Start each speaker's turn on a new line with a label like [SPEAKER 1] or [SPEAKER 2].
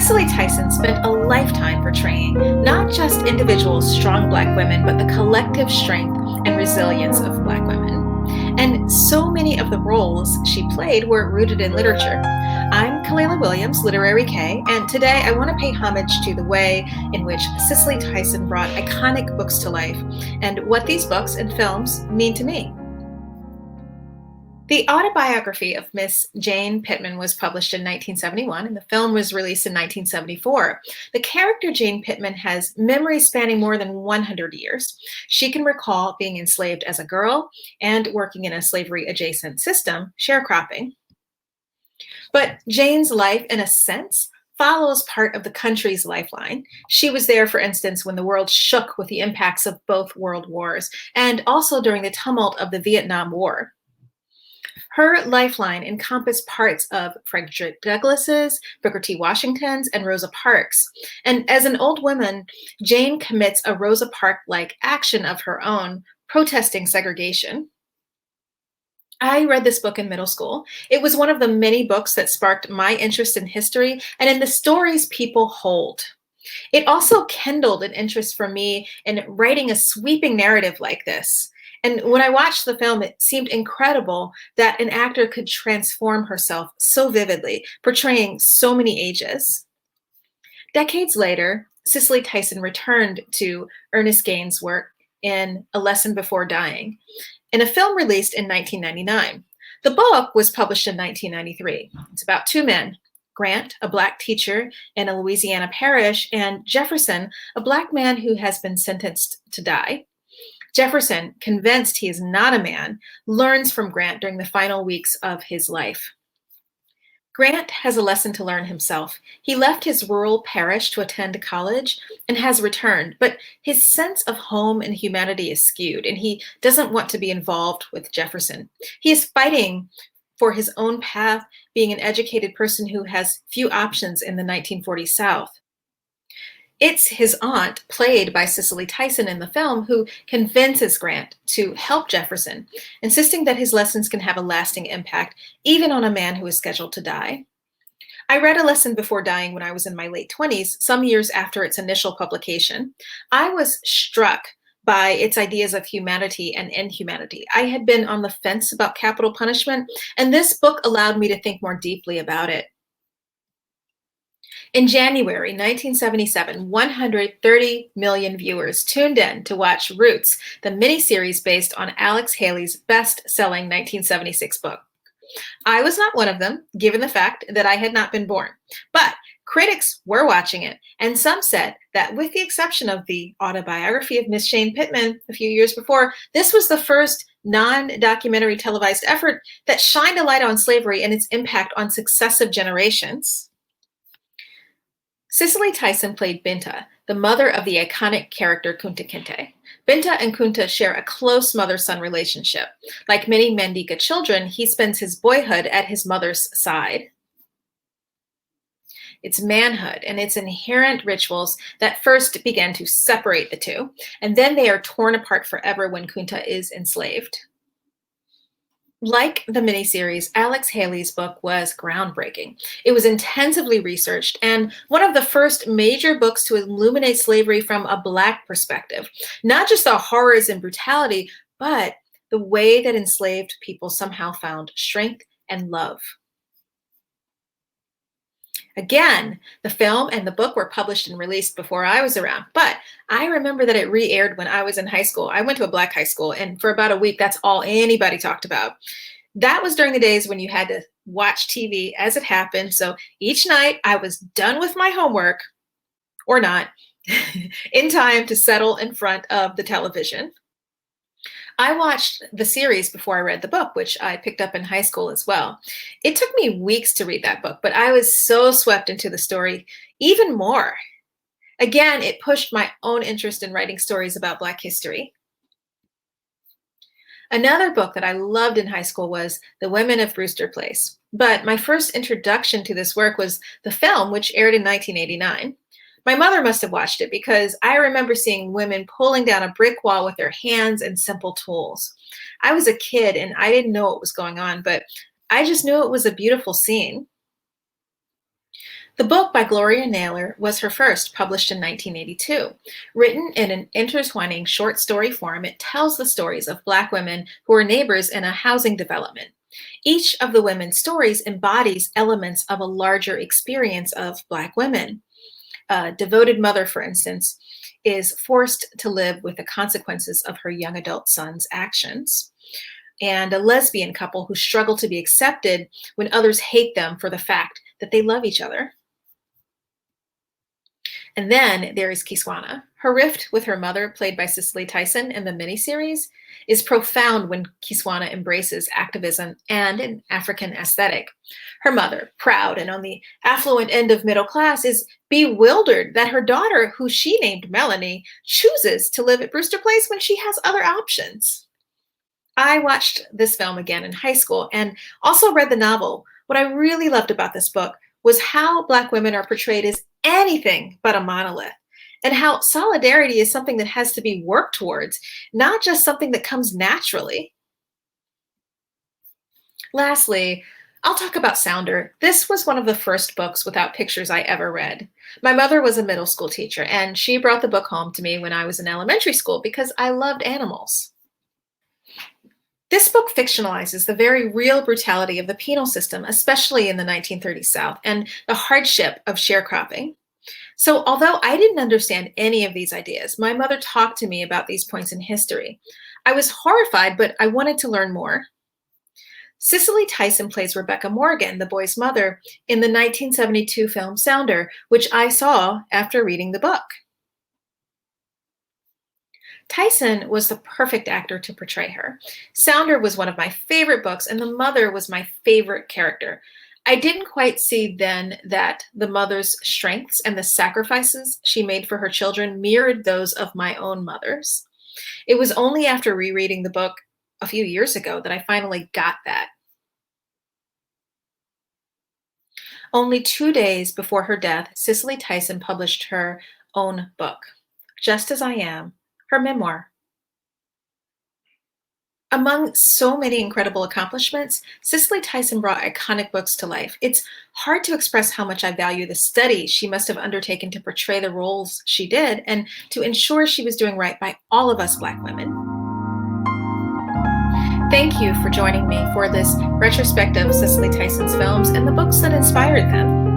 [SPEAKER 1] Cicely Tyson spent a lifetime portraying not just individual strong Black women, but the collective strength and resilience of Black women. And so many of the roles she played were rooted in literature. I'm Kalela Williams, Literary K, and today I want to pay homage to the way in which Cicely Tyson brought iconic books to life and what these books and films mean to me. The autobiography of Miss Jane Pittman was published in 1971, and the film was released in 1974. The character Jane Pittman has memories spanning more than 100 years. She can recall being enslaved as a girl and working in a slavery-adjacent system, sharecropping. But Jane's life, in a sense, follows part of the country's lifeline. She was there, for instance, when the world shook with the impacts of both world wars, and also during the tumult of the Vietnam War. Her lifeline encompassed parts of Frederick Douglass's, Booker T. Washington's, and Rosa Parks. And as an old woman, Jane commits a Rosa Parks-like action of her own, protesting segregation. I read this book in middle school. It was one of the many books that sparked my interest in history and in the stories people hold. It also kindled an interest for me in writing a sweeping narrative like this. And when I watched the film, it seemed incredible that an actor could transform herself so vividly, portraying so many ages. Decades later, Cicely Tyson returned to Ernest Gaines' work in A Lesson Before Dying, in a film released in 1999. The book was published in 1993. It's about two men, Grant, a Black teacher in a Louisiana parish, and Jefferson, a Black man who has been sentenced to die. Jefferson, convinced he is not a man, learns from Grant during the final weeks of his life. Grant has a lesson to learn himself. He left his rural parish to attend college and has returned, but his sense of home and humanity is skewed, and he doesn't want to be involved with Jefferson. He is fighting for his own path, being an educated person who has few options in the 1940s South. It's his aunt, played by Cicely Tyson in the film, who convinces Grant to help Jefferson, insisting that his lessons can have a lasting impact, even on a man who is scheduled to die. I read A Lesson Before Dying when I was in my late 20s, some years after its initial publication. I was struck by its ideas of humanity and inhumanity. I had been on the fence about capital punishment, and this book allowed me to think more deeply about it. In January 1977, 130 million viewers tuned in to watch Roots, the miniseries based on Alex Haley's best-selling 1976 book. I was not one of them, given the fact that I had not been born. But critics were watching it, and some said that with the exception of the autobiography of Miss Jane Pittman a few years before, this was the first non-documentary televised effort that shined a light on slavery and its impact on successive generations. Cicely Tyson played Binta, the mother of the iconic character Kunta Kinte. Binta and Kunta share a close mother-son relationship. Like many Mandinka children, he spends his boyhood at his mother's side. It's manhood and its inherent rituals that first begin to separate the two, and then they are torn apart forever when Kunta is enslaved. Like the miniseries, Alex Haley's book was groundbreaking. It was intensively researched and one of the first major books to illuminate slavery from a Black perspective. Not just the horrors and brutality, but the way that enslaved people somehow found strength and love. Again, the film and the book were published and released before I was around, but I remember that it re-aired when I was in high school. I went to a Black high school, and for about a week, that's all anybody talked about. That was during the days when you had to watch TV as it happened. So each night I was done with my homework, or not, in time to settle in front of the television. I watched the series before I read the book, which I picked up in high school as well. It took me weeks to read that book, but I was so swept into the story even more. Again, it pushed my own interest in writing stories about Black history. Another book that I loved in high school was The Women of Brewster Place. But my first introduction to this work was the film, which aired in 1989. My mother must have watched it because I remember seeing women pulling down a brick wall with their hands and simple tools. I was a kid and I didn't know what was going on, but I just knew it was a beautiful scene. The book by Gloria Naylor was her first, published in 1982. Written in an intertwining short story form, it tells the stories of Black women who are neighbors in a housing development. Each of the women's stories embodies elements of a larger experience of Black women. A devoted mother, for instance, is forced to live with the consequences of her young adult son's actions. And a lesbian couple who struggle to be accepted when others hate them for the fact that they love each other. And then there is Kiswana. Her rift with her mother, played by Cicely Tyson in the miniseries, is profound when Kiswana embraces activism and an African aesthetic. Her mother, proud and on the affluent end of middle class, is bewildered that her daughter, who she named Melanie, chooses to live at Brewster Place when she has other options. I watched this film again in high school and also read the novel. What I really loved about this book was how Black women are portrayed as anything but a monolith, and how solidarity is something that has to be worked towards, not just something that comes naturally. Lastly, I'll talk about Sounder. This was one of the first books without pictures I ever read. My mother was a middle school teacher, and she brought the book home to me when I was in elementary school because I loved animals. This book fictionalizes the very real brutality of the penal system, especially in the 1930s South, and the hardship of sharecropping. So, although I didn't understand any of these ideas, my mother talked to me about these points in history. I was horrified, but I wanted to learn more. Cicely Tyson plays Rebecca Morgan, the boy's mother, in the 1972 film Sounder, which I saw after reading the book. Tyson was the perfect actor to portray her. Sounder was one of my favorite books, and the mother was my favorite character. I didn't quite see then that the mother's strengths and the sacrifices she made for her children mirrored those of my own mother's. It was only after rereading the book a few years ago that I finally got that. Only 2 days before her death, Cicely Tyson published her own book, Just As I Am, her memoir. Among so many incredible accomplishments, Cicely Tyson brought iconic books to life. It's hard to express how much I value the study she must have undertaken to portray the roles she did and to ensure she was doing right by all of us Black women. Thank you for joining me for this retrospective of Cicely Tyson's films and the books that inspired them.